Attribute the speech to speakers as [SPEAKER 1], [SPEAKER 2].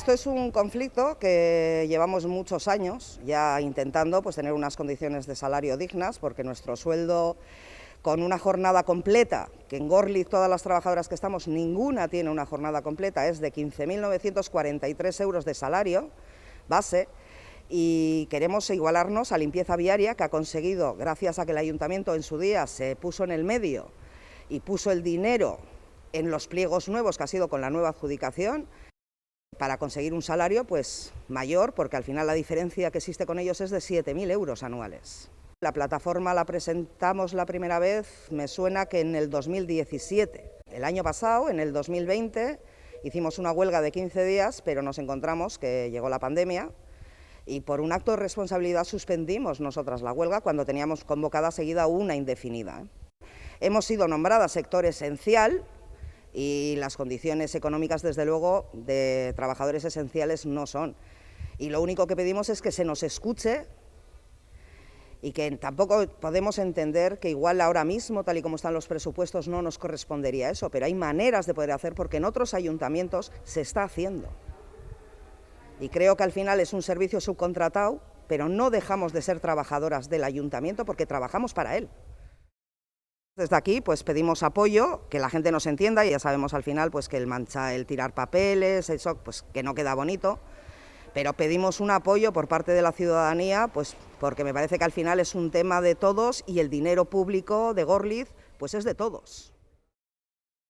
[SPEAKER 1] Esto es un conflicto que llevamos muchos años ya intentando tener unas condiciones de salario dignas, porque nuestro sueldo con una jornada completa, que en Gorliz todas las trabajadoras que estamos, ninguna tiene una jornada completa, es de 15.943 euros de salario base, y queremos igualarnos a limpieza viaria, que ha conseguido, gracias a que el ayuntamiento en su día se puso en el medio y puso el dinero en los pliegos nuevos, que ha sido con la nueva adjudicación, para conseguir un salario mayor, porque al final la diferencia que existe con ellos es de 7.000 euros anuales. La plataforma la presentamos la primera vez, me suena que en el 2017. El año pasado, en el 2020, hicimos una huelga de 15 días, pero nos encontramos que llegó la pandemia y por un acto de responsabilidad suspendimos nosotras la huelga cuando teníamos convocada seguida una indefinida. Hemos sido nombradas sector esencial y las condiciones económicas, desde luego, de trabajadores esenciales no son. Y lo único que pedimos es que se nos escuche y que tampoco podemos entender que igual ahora mismo, tal y como están los presupuestos, no nos correspondería eso, pero hay maneras de poder hacer, porque en otros ayuntamientos se está haciendo. Y creo que al final es un servicio subcontratado, pero no dejamos de ser trabajadoras del ayuntamiento porque trabajamos para él. Desde aquí pedimos apoyo, que la gente nos entienda, y ya sabemos al final que el tirar papeles, eso que no queda bonito, pero pedimos un apoyo por parte de la ciudadanía, porque me parece que al final es un tema de todos y el dinero público de Gorliz es de todos.